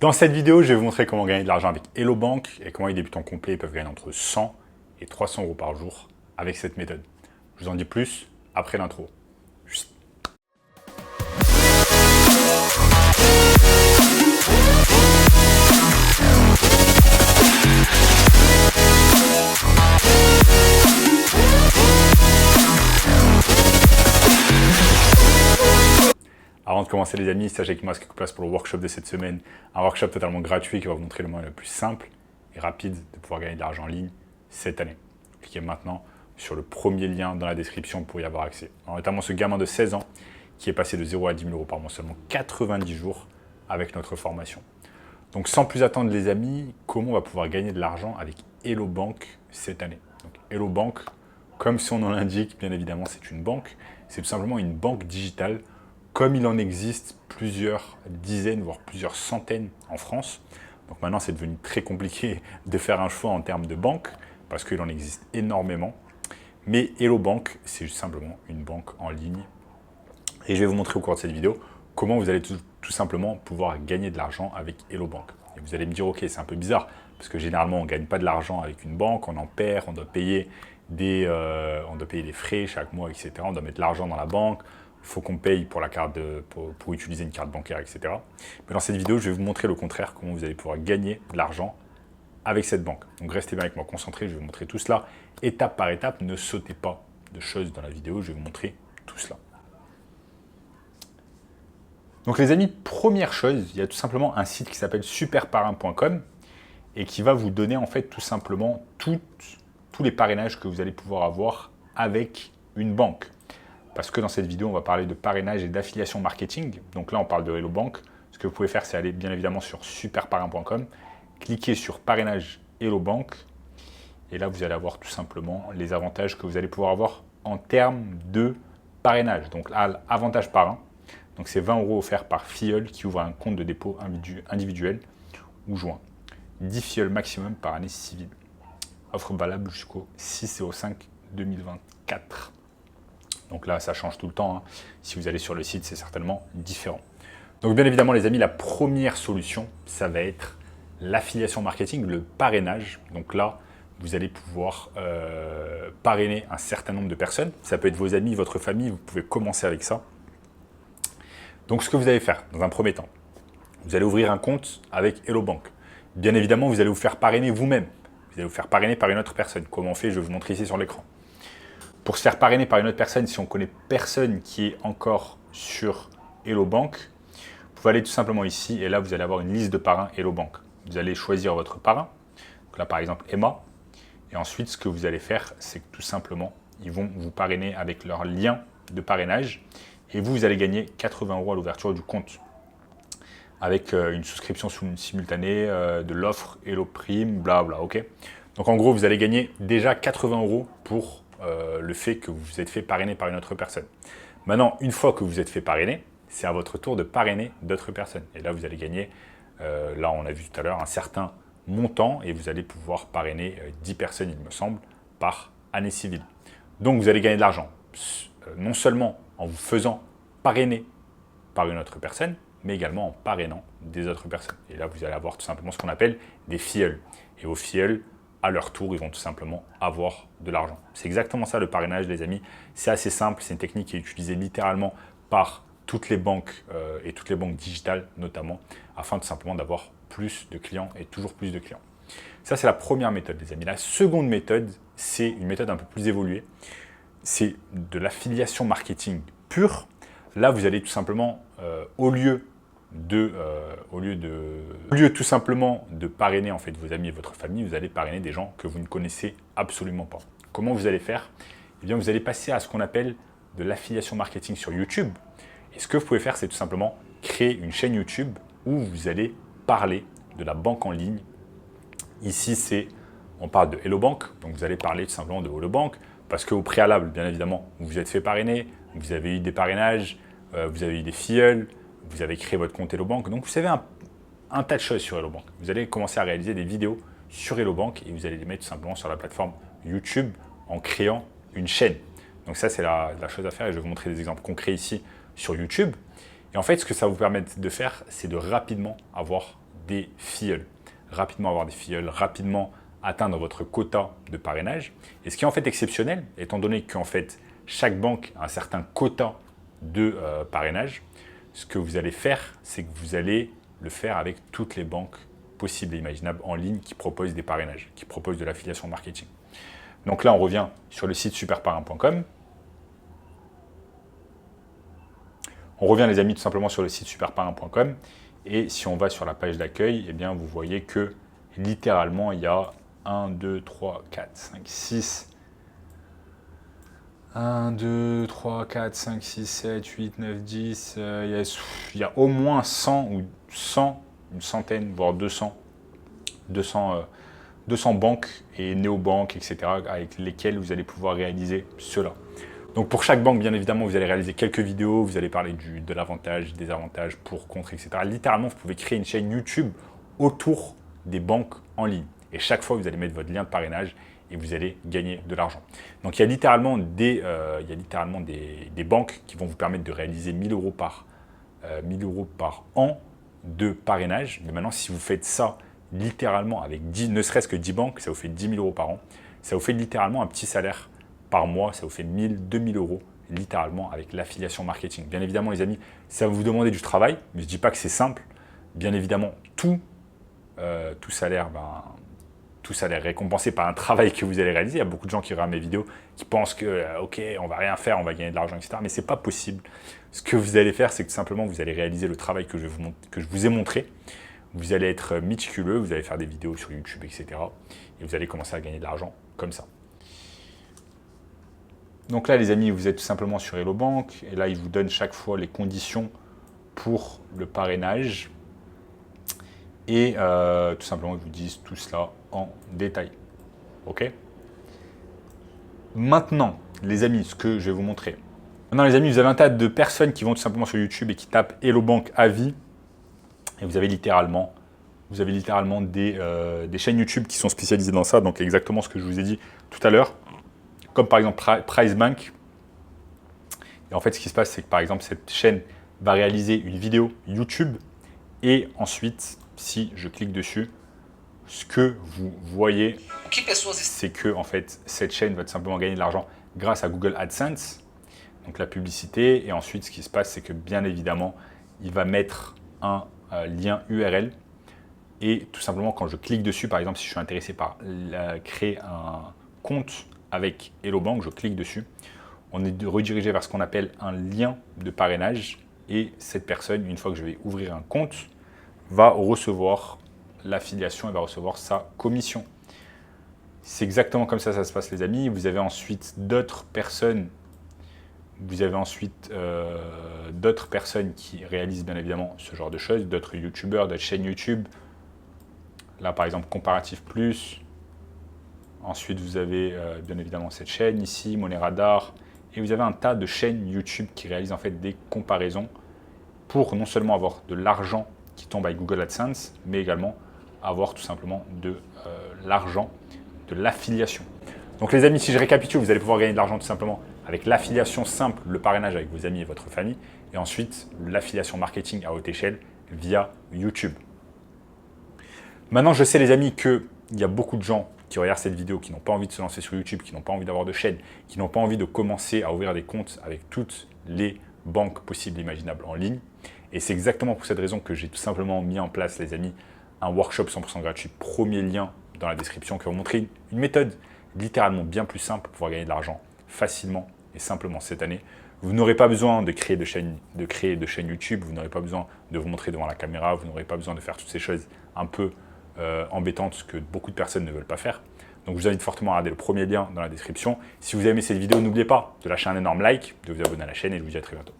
Dans cette vidéo, je vais vous montrer comment gagner de l'argent avec Hello Bank et comment les débutants complets peuvent gagner entre 100 et 300 euros par jour avec cette méthode. Je vous en dis plus après l'intro. Avant de commencer les amis, sachez qu'il me reste quelques places pour le workshop de cette semaine. Un workshop totalement gratuit qui va vous montrer le moyen le plus simple et rapide de pouvoir gagner de l'argent en ligne cette année. Cliquez maintenant sur le premier lien dans la description pour y avoir accès. Alors, notamment ce gamin de 16 ans qui est passé de 0 à 10 000 euros par mois seulement 90 jours avec notre formation. Donc sans plus attendre les amis, comment on va pouvoir gagner de l'argent avec Hello Bank cette année? Donc, Hello Bank, comme son nom l'indique, bien évidemment c'est une banque. C'est tout simplement une banque digitale. Comme il en existe plusieurs dizaines, voire plusieurs centaines en France. Donc maintenant, c'est devenu très compliqué de faire un choix en termes de banque, parce qu'il en existe énormément. Mais Hello Bank, c'est juste simplement une banque en ligne. Et je vais vous montrer au cours de cette vidéo comment vous allez tout simplement pouvoir gagner de l'argent avec Hello Bank. Et vous allez me dire, ok, c'est un peu bizarre, parce que généralement, on ne gagne pas de l'argent avec une banque, on en perd, on doit payer des frais chaque mois, etc. On doit mettre l'argent dans la banque. Il faut qu'on paye pour la carte pour utiliser une carte bancaire, etc. Mais dans cette vidéo, je vais vous montrer le contraire, comment vous allez pouvoir gagner de l'argent avec cette banque. Donc restez bien avec moi, concentrés, je vais vous montrer tout cela étape par étape. Ne sautez pas de choses dans la vidéo, je vais vous montrer tout cela. Donc les amis, première chose, il y a tout simplement un site qui s'appelle superparrain.com et qui va vous donner en fait tout simplement tous les parrainages que vous allez pouvoir avoir avec une banque. Parce que dans cette vidéo, on va parler de parrainage et d'affiliation marketing. Donc là, on parle de Hello Bank. Ce que vous pouvez faire, c'est aller bien évidemment sur superparrain.com, cliquer sur parrainage Hello Bank. Et là, vous allez avoir tout simplement les avantages que vous allez pouvoir avoir en termes de parrainage. Donc là, avantage parrain. Donc c'est 20 € offerts par filleul qui ouvre un compte de dépôt individuel ou joint. 10 filleuls maximum par année civile. Offre valable jusqu'au 6/5/2024. Donc là, ça change tout le temps. Si vous allez sur le site, c'est certainement différent. Donc bien évidemment, les amis, la première solution, ça va être l'affiliation marketing, le parrainage. Donc là, vous allez pouvoir parrainer un certain nombre de personnes. Ça peut être vos amis, votre famille, vous pouvez commencer avec ça. Donc ce que vous allez faire, dans un premier temps, vous allez ouvrir un compte avec Hello Bank. Bien évidemment, vous allez vous faire parrainer vous-même. Vous allez vous faire parrainer par une autre personne. Comment on fait? Je vais vous montrer ici sur l'écran. Pour se faire parrainer par une autre personne, si on ne connaît personne qui est encore sur Hello Bank, vous pouvez aller tout simplement ici et là, vous allez avoir une liste de parrains Hello Bank. Vous allez choisir votre parrain. Donc là, par exemple, Emma. Et ensuite, ce que vous allez faire, c'est que tout simplement, ils vont vous parrainer avec leur lien de parrainage. Et vous allez gagner 80 € à l'ouverture du compte avec une souscription simultanée de l'offre Hello Prime, blabla, ok. Donc en gros, vous allez gagner déjà 80 € pour le fait que vous vous êtes fait parrainer par une autre personne. Maintenant, une fois que vous êtes fait parrainer, c'est à votre tour de parrainer d'autres personnes. Et là, vous allez gagner, là on a vu tout à l'heure, un certain montant et vous allez pouvoir parrainer 10 personnes, il me semble, par année civile. Donc vous allez gagner de l'argent, non seulement en vous faisant parrainer par une autre personne, mais également en parrainant des autres personnes. Et là, vous allez avoir tout simplement ce qu'on appelle des filleuls. Et vos filleuls, à leur tour, ils vont tout simplement avoir de l'argent. C'est exactement ça le parrainage, les amis. C'est assez simple, c'est une technique qui est utilisée littéralement par toutes les banques et toutes les banques digitales notamment, afin tout simplement d'avoir plus de clients et toujours plus de clients. Ça, c'est la première méthode, les amis. La seconde méthode, c'est une méthode un peu plus évoluée. C'est de l'affiliation marketing pure. Là, vous allez tout simplement, au lieu tout simplement de parrainer en fait vos amis et votre famille, vous allez parrainer des gens que vous ne connaissez absolument pas. Comment vous allez faire? Eh bien, vous allez passer à ce qu'on appelle de l'affiliation marketing sur YouTube. Et ce que vous pouvez faire, c'est tout simplement créer une chaîne YouTube où vous allez parler de la banque en ligne. Ici, on parle de Hello Bank, donc vous allez parler tout simplement de Hello Bank, parce qu'au préalable, bien évidemment, vous vous êtes fait parrainer, vous avez eu des parrainages, vous avez eu des filleuls, vous avez créé votre compte Hello Bank, donc vous savez un tas de choses sur Hello Bank. Vous allez commencer à réaliser des vidéos sur Hello Bank et vous allez les mettre tout simplement sur la plateforme YouTube en créant une chaîne. Donc ça, c'est la chose à faire et je vais vous montrer des exemples concrets ici sur YouTube. Et en fait, ce que ça va vous permettre de faire, c'est de rapidement avoir des filleuls. Rapidement avoir des filleuls, rapidement atteindre votre quota de parrainage. Et ce qui est en fait exceptionnel, étant donné qu'en fait, chaque banque a un certain quota de parrainage, ce que vous allez faire, c'est que vous allez le faire avec toutes les banques possibles et imaginables en ligne qui proposent des parrainages, qui proposent de l'affiliation marketing. Donc là, on revient sur le site superparrain.com. On revient, les amis, tout simplement sur le site superparrain.com. Et si on va sur la page d'accueil, eh bien, vous voyez que littéralement, il y a 1, 2, 3, 4, 5, 6. 1, 2, 3, 4, 5, 6, 7, 8, 9, 10. Il y a au moins 100 ou 100, une centaine, voire 200 banques et néobanques, etc., avec lesquelles vous allez pouvoir réaliser cela. Donc pour chaque banque, bien évidemment, vous allez réaliser quelques vidéos, vous allez parler de l'avantage, des avantages, pour, contre, etc. Littéralement, vous pouvez créer une chaîne YouTube autour des banques en ligne. Et chaque fois, vous allez mettre votre lien de parrainage et vous allez gagner de l'argent. Donc il y a littéralement des banques qui vont vous permettre de réaliser 1 000 € par an de parrainage. Mais maintenant, si vous faites ça littéralement avec ne serait-ce que 10 banques, ça vous fait 10 000 € par an. Ça vous fait littéralement un petit salaire par mois, ça vous fait 1 000, 2 000 € littéralement avec l'affiliation marketing. Bien évidemment, les amis, ça va vous demander du travail, mais je ne dis pas que c'est simple. Bien évidemment, tout salaire récompensé par un travail que vous allez réaliser. Il y a beaucoup de gens qui regardent mes vidéos qui pensent que, ok, on va rien faire, on va gagner de l'argent, etc. Mais ce n'est pas possible. Ce que vous allez faire, c'est que simplement, vous allez réaliser le travail que je vous ai montré. Vous allez être méticuleux, vous allez faire des vidéos sur YouTube, etc. Et vous allez commencer à gagner de l'argent comme ça. Donc là, les amis, vous êtes tout simplement sur Hello Bank. Et là, ils vous donnent chaque fois les conditions pour le parrainage. Et tout simplement, ils vous disent tout cela en détail. OK? Maintenant, les amis, ce que je vais vous montrer. Maintenant, les amis, vous avez un tas de personnes qui vont tout simplement sur YouTube et qui tapent Hello Bank à vie. Et vous avez littéralement des chaînes YouTube qui sont spécialisées dans ça. Donc, exactement ce que je vous ai dit tout à l'heure. Comme par exemple Price Bank. Et en fait, ce qui se passe, c'est que par exemple, cette chaîne va réaliser une vidéo YouTube. Et ensuite, si je clique dessus, ce que vous voyez, c'est que en fait, cette chaîne va tout simplement gagner de l'argent grâce à Google AdSense, donc la publicité. Et ensuite, ce qui se passe, c'est que bien évidemment, il va mettre un lien URL. Et tout simplement, quand je clique dessus, par exemple, si je suis intéressé par créer un compte avec Hello Bank, je clique dessus. On est redirigé vers ce qu'on appelle un lien de parrainage. Et cette personne, une fois que je vais ouvrir un compte, va recevoir l'affiliation et va recevoir sa commission. C'est exactement comme ça se passe, les amis. Vous avez ensuite d'autres personnes. D'autres personnes qui réalisent bien évidemment ce genre de choses, d'autres youtubeurs, d'autres chaînes YouTube. Là, par exemple, Comparatif Plus. Ensuite, vous avez bien évidemment cette chaîne ici, Money Radar. Et vous avez un tas de chaînes YouTube qui réalisent en fait des comparaisons pour non seulement avoir de l'argent qui tombe avec Google AdSense, mais également avoir tout simplement de l'argent, de l'affiliation. Donc les amis, si je récapitule, vous allez pouvoir gagner de l'argent tout simplement avec l'affiliation simple, le parrainage avec vos amis et votre famille, et ensuite l'affiliation marketing à haute échelle via YouTube. Maintenant, je sais les amis qu'il y a beaucoup de gens qui regardent cette vidéo, qui n'ont pas envie de se lancer sur YouTube, qui n'ont pas envie d'avoir de chaîne, qui n'ont pas envie de commencer à ouvrir des comptes avec toutes les banques possibles et imaginables en ligne. Et c'est exactement pour cette raison que j'ai tout simplement mis en place, les amis, un workshop 100% gratuit. Premier lien dans la description qui va vous montrer une méthode littéralement bien plus simple pour pouvoir gagner de l'argent facilement et simplement cette année. Vous n'aurez pas besoin de créer de chaîne YouTube, vous n'aurez pas besoin de vous montrer devant la caméra, vous n'aurez pas besoin de faire toutes ces choses un peu embêtantes que beaucoup de personnes ne veulent pas faire. Donc je vous invite fortement à regarder le premier lien dans la description. Si vous avez aimé cette vidéo, n'oubliez pas de lâcher un énorme like, de vous abonner à la chaîne et je vous dis à très bientôt.